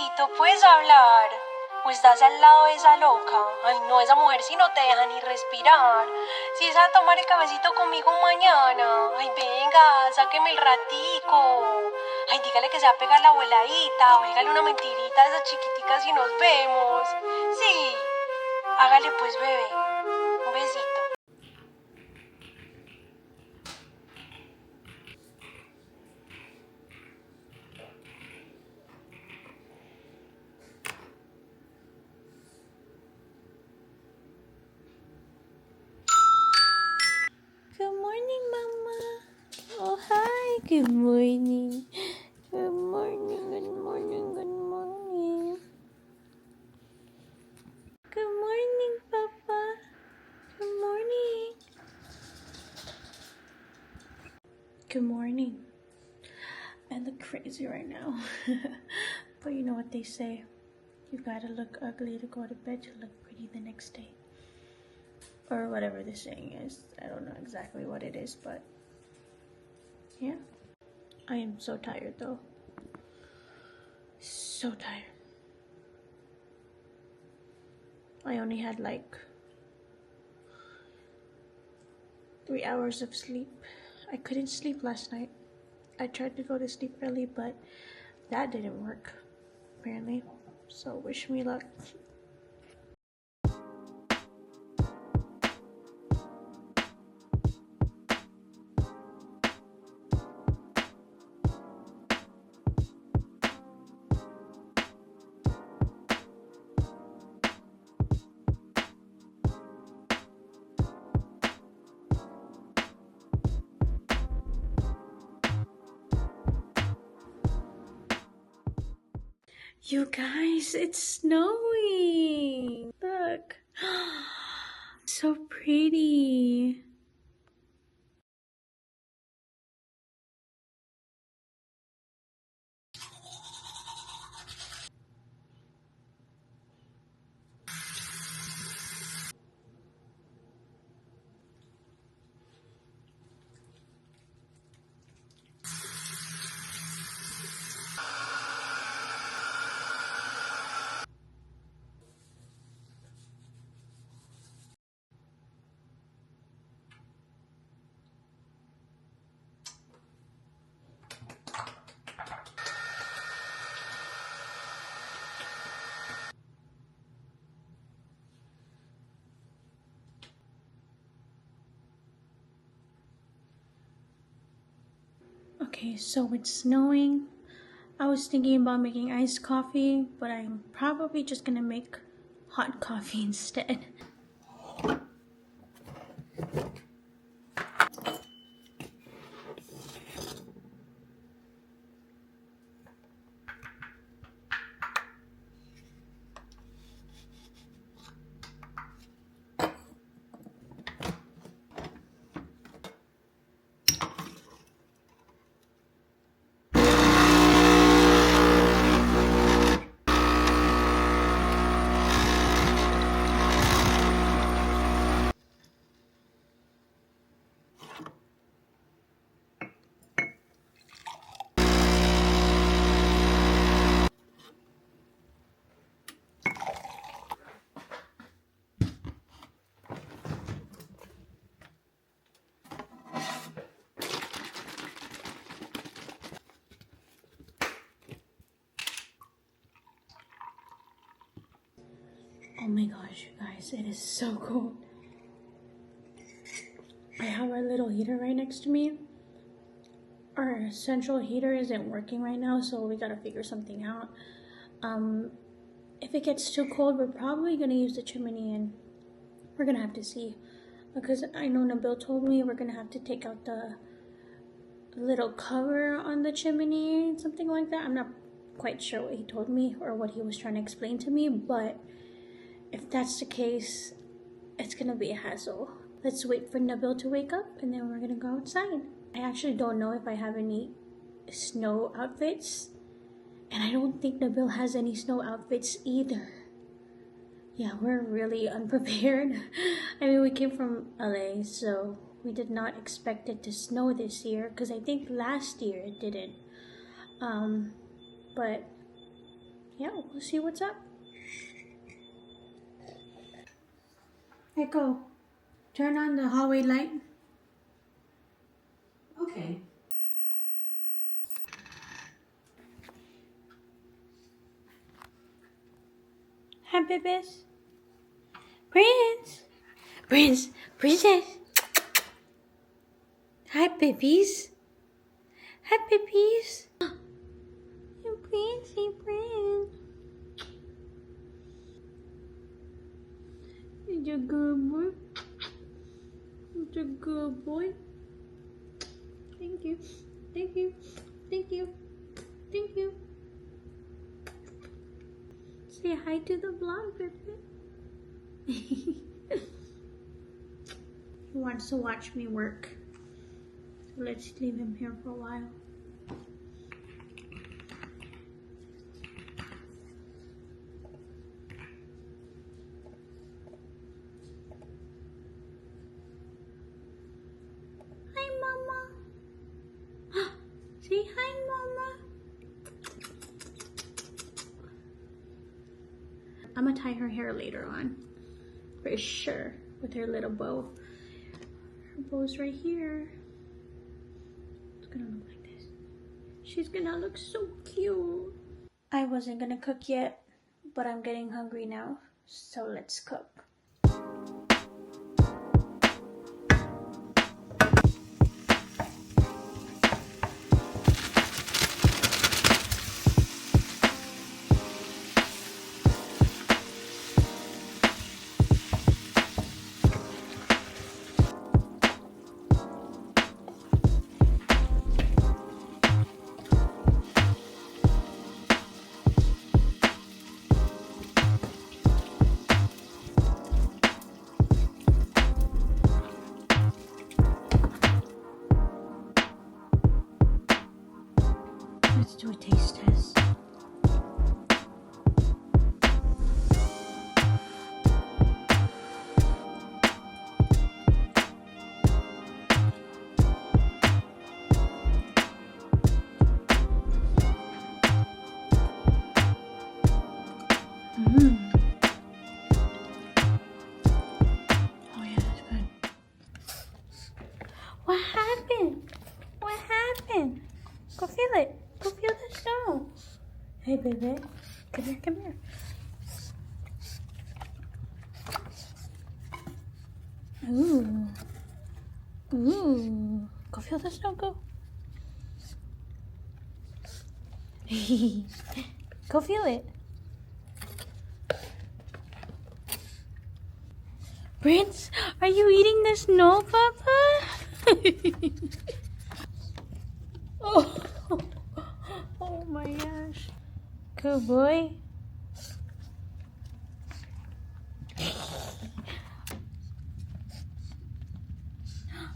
bebecito, ¿puedes hablar? ¿O estás al lado de esa loca? Ay, no, esa mujer si no te deja ni respirar. Si es a tomar el cafecito conmigo mañana. Ay, venga, sáqueme el ratico. Ay, dígale que se va a pegar la abueladita. O dígale una mentirita a esas chiquiticas y nos vemos. Sí, hágale pues, bebé. Un besito. Good morning, Mama. Oh, hi. Good morning. Good morning, good morning, good morning. Good morning, Papa. Good morning. Good morning. I look crazy right now. But you know what they say. You gotta look ugly to go to bed to look pretty the next day. Or whatever the saying is. I don't know exactly what it is, but yeah. I am so tired though. So tired. I only had like 3 hours of sleep. I couldn't sleep last night. I tried to go to sleep early, but that didn't work, apparently. So wish me luck. You guys, it's snowing. Look. So pretty. Okay, so it's snowing. I was thinking about making iced coffee, but I'm probably just gonna make hot coffee instead. Oh my gosh, you guys, it is so cold. I have our little heater right next to me. Our central heater isn't working right now, so we gotta figure something out. If it gets too cold, we're probably gonna use the chimney, and we're gonna have to see. Because I know Nabil told me we're gonna have to take out the little cover on the chimney, something like that. I'm not quite sure what he told me or what he was trying to explain to me, but if that's the case, it's gonna be a hassle. Let's wait for Nabil to wake up and then we're gonna go outside. I actually don't know if I have any snow outfits, and I don't think Nabil has any snow outfits either. Yeah, we're really unprepared. I mean, we came from LA, so we did not expect it to snow this year, because I think last year it didn't. But yeah, we'll see what's up. Echo, turn on the hallway light. Okay. Hi, Puppies. Princess. Hi, Puppies. Hi, Puppies. Princey, Prince. He's a good boy. He's a good boy. Thank you. Thank you. Thank you. Thank you. Say hi to the vlog, Pippi. He wants to watch me work. So let's leave him here for a while. Hi, Mama. Say hi, Mama. I'm gonna tie her hair later on, for sure, with her little bow. Her bow's right here. It's gonna look like this. She's gonna look so cute. I wasn't gonna cook yet, but I'm getting hungry now, so let's cook. Let's do a taste test. Oh yeah, that's good. What happened? What happened? Go feel it. Go feel the snow. Hey, baby. Come here, come here. Ooh. Ooh. Go feel the snow, go. Go feel it. Prince, are you eating the snow, Papa? Oh. Oh my gosh. Good boy.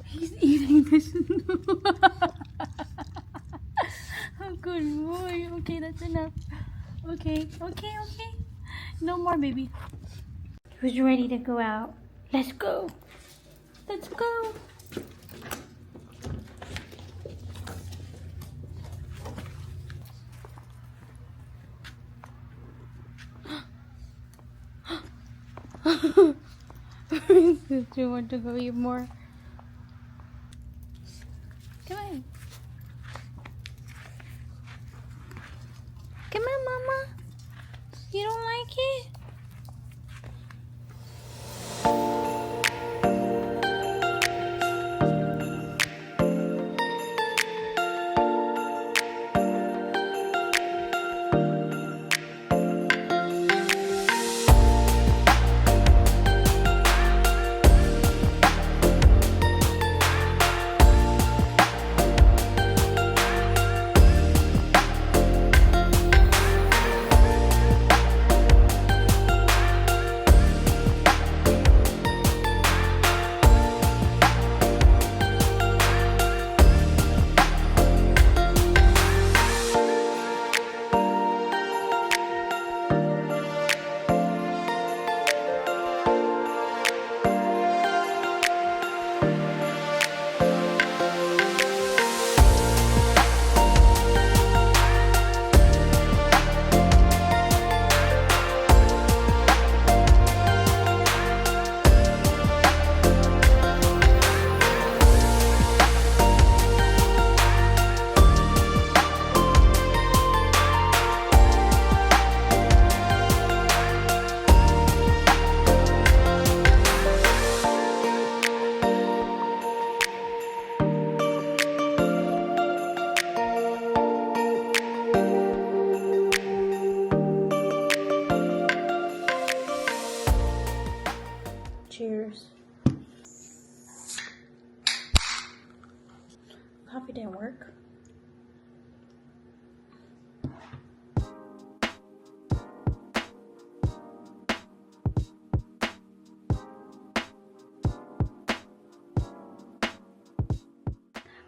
He's eating the snow. Oh, good boy. Okay, that's enough. Okay. No more, baby. Who's ready to go out? Let's go. Let's go. Do you want to go eat more? Come on. Come on, Mama. You don't like it?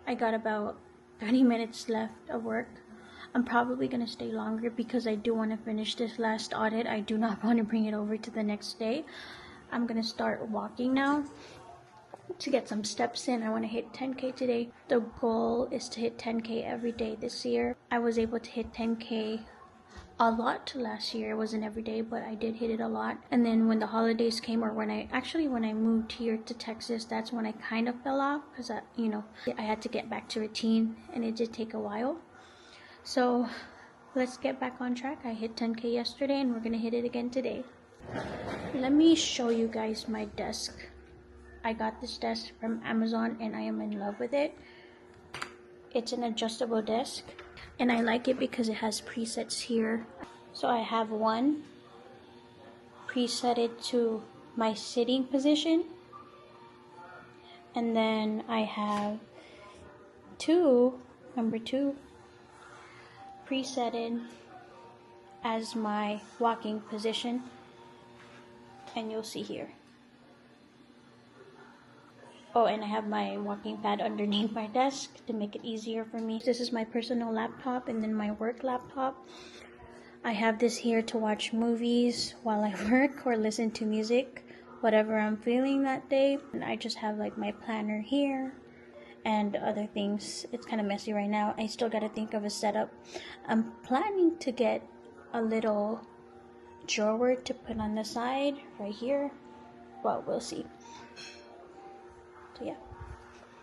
I got about 30 minutes left of work. I'm probably going to stay longer because I do want to finish this last audit. I do not want to bring it over to the next day. I'm going to start walking now to get some steps in. I want to hit 10K today. The goal is to hit 10K every day this year. I was able to hit 10K a lot last year. It wasn't every day, but I did hit it a lot. And then when the holidays came, or when I moved here to Texas, that's when I kind of fell off because I had to get back to routine, and it did take a while. So let's get back on track. I hit 10K yesterday and we're gonna hit it again today. Let me show you guys my desk. I got this desk from Amazon and I am in love with it. It's an adjustable desk and I like it because it has presets here. So I have one presetted to my sitting position, and then I have number two presetted as my walking position, and you'll see here. Oh, and I have my walking pad underneath my desk to make it easier for me. This is my personal laptop and then my work laptop. I have this here to watch movies while I work or listen to music, whatever I'm feeling that day. And I just have like my planner here and other things. It's kind of messy right now. I still got to think of a setup. I'm planning to get a little drawer to put on the side right here. Well, we'll see. So yeah.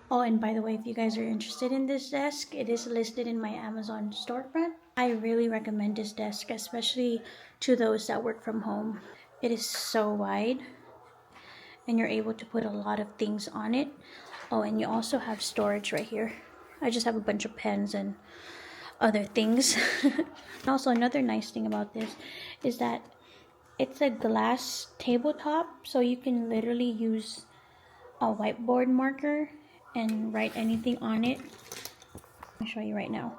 Oh, and by the way, if you guys are interested in this desk, it is listed in my Amazon storefront. I really recommend this desk, especially to those that work from home. It is so wide and you're able to put a lot of things on it. Oh, and you also have storage right here. I just have a bunch of pens and other things. Also, another nice thing about this is that it's a glass tabletop, so you can literally use a whiteboard marker and write anything on it. I'll show you right now.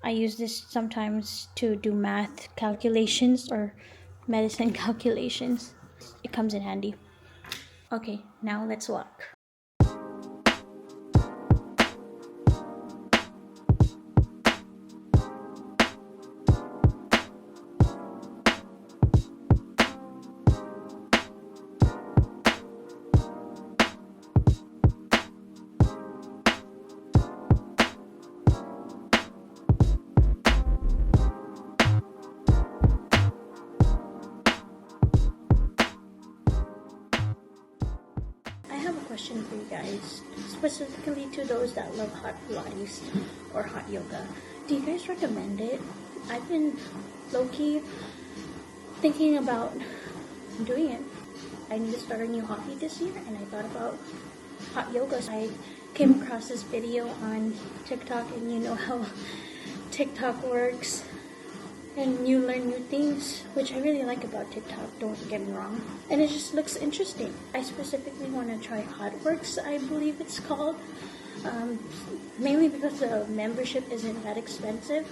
I use this sometimes to do math calculations or medicine calculations. It comes in handy. Okay, now let's walk. Question for you guys, specifically to those that love hot Pilates or hot yoga. Do you guys recommend it? I've been low-key thinking about doing it. I need to start a new hobby this year, and I thought about hot yoga. I came across this video on TikTok, and you know how TikTok works. And you learn new things, which I really like about TikTok, don't get me wrong. And it just looks interesting. I specifically want to try HotWorks, I believe it's called. Mainly because the membership isn't that expensive.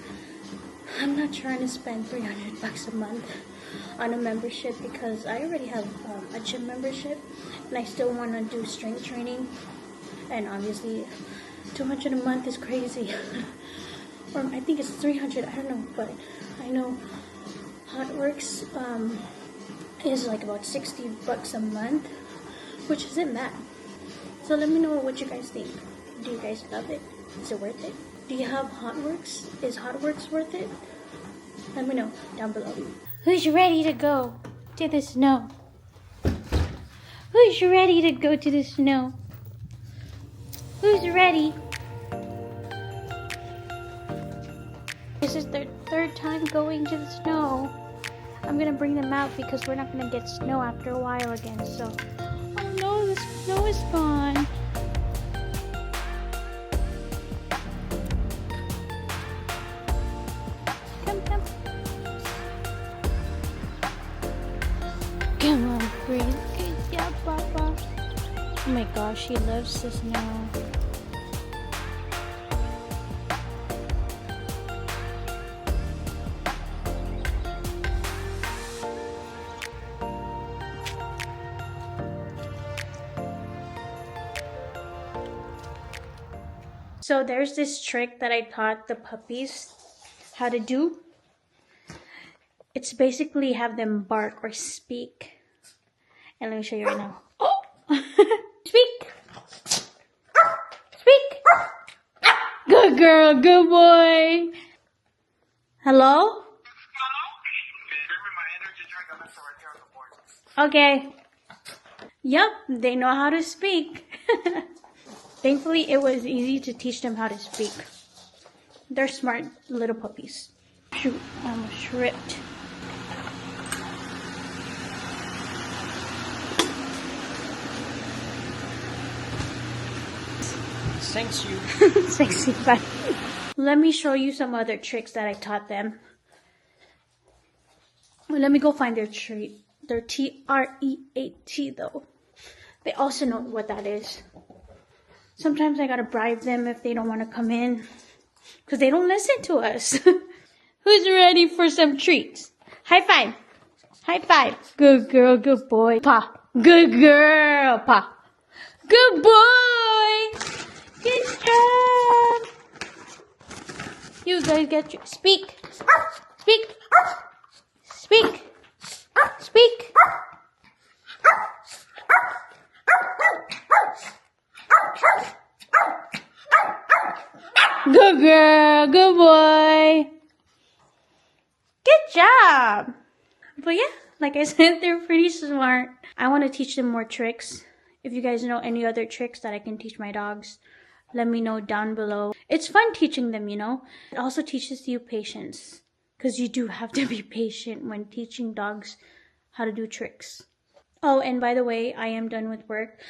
I'm not trying to spend $300 a month on a membership because I already have a gym membership and I still want to do strength training. And obviously, $200 a month is crazy. Or I think it's $300, I don't know, but I know HotWorks is like about $60 a month, which isn't bad. So let me know what you guys think. Do you guys love it? Is it worth it? Do you have HotWorks? Is HotWorks worth it? Let me know down below. Who's ready to go to the snow? Who's ready to go to the snow? Who's ready? This is their third time going to the snow. I'm gonna bring them out because we're not gonna get snow after a while again. So, oh no, the snow is gone. Come, come. Come on, pretty. Good job, Papa. Oh my gosh, he loves the snow. So there's this trick that I taught the puppies how to do. It's basically have them bark or speak. And let me show you right now. Oh! Speak! Speak! Good girl, good boy. Hello? Okay. Yep, they know how to speak. Thankfully, it was easy to teach them how to speak. They're smart little puppies. Shoot, I almost tripped. Thanks you. Sexy fun. Let me show you some other tricks that I taught them. Well, let me go find their treat. Their TREAT though. They also know what that is. Sometimes I gotta bribe them if they don't want to come in. Because they don't listen to us. Who's ready for some treats? High five. High five. Good girl, good boy. Pa. Good girl, pa. Good boy. Good job. You guys get your... Speak. Speak. Speak. Speak. Good girl. Good boy. Good job. But yeah, like I said, they're pretty smart. I want to teach them more tricks. If you guys know any other tricks that I can teach my dogs, let me know down below. It's fun teaching them, you know. It also teaches you patience. Because you do have to be patient when teaching dogs how to do tricks. Oh, and by the way, I am done with work.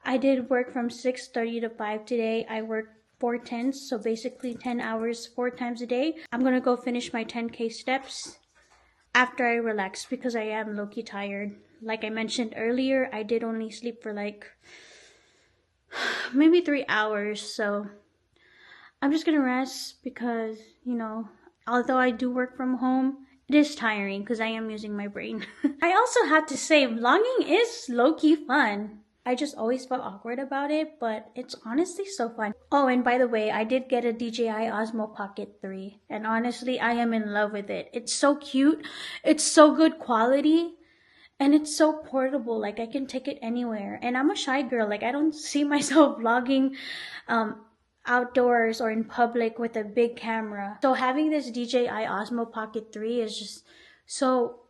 I did work from 6:30 to 5 today. I worked 4 tens, so basically 10 hours 4 times a day. I'm going to go finish my 10K steps after I relax because I am low-key tired. Like I mentioned earlier, I did only sleep for like maybe 3 hours, so I'm just gonna rest because, you know, although I do work from home, it is tiring because I am using my brain. I also have to say, vlogging is low-key fun. I just always felt awkward about it, but it's honestly so fun. Oh, and by the way, I did get a DJI Osmo Pocket 3, and honestly, I am in love with it. It's so cute, it's so good quality, and it's so portable. Like, I can take it anywhere. And I'm a shy girl. Like, I don't see myself vlogging outdoors or in public with a big camera. So having this DJI Osmo Pocket 3 is just so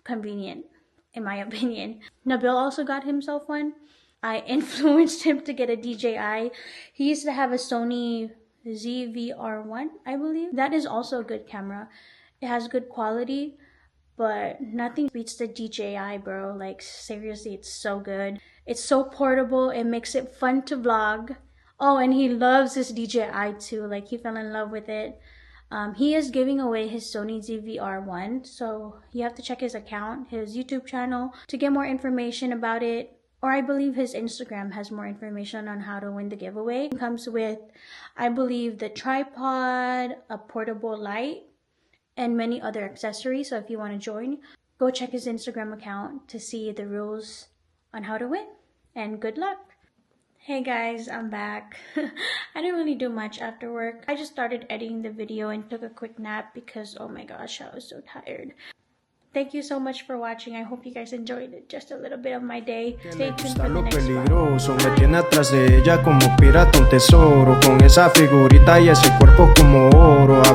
convenient, in my opinion. Nabil also got himself one. I influenced him to get a DJI. He used to have a Sony ZV-R1, I believe. That is also a good camera. It has good quality, but nothing beats the DJI, bro. Like, seriously, it's so good. It's so portable. It makes it fun to vlog. Oh, and he loves his DJI too. Like, he fell in love with it. He is giving away his Sony ZV-R1, so you have to check his account, his YouTube channel, to get more information about it. Or I believe his Instagram has more information on how to win the giveaway. It comes with, I believe, the tripod, a portable light, and many other accessories. So if you want to join, go check his Instagram account to see the rules on how to win. And good luck. Hey guys, I'm back. I didn't really do much after work. I just started editing the video and took a quick nap because, oh my gosh, I was so tired. Thank you so much for watching. I hope you guys enjoyed it. Just a little bit of my day. Stay tuned for the next peligroso, me tiene atrás de ella como pirata un tesoro, con esa figurita y ese cuerpo como oro.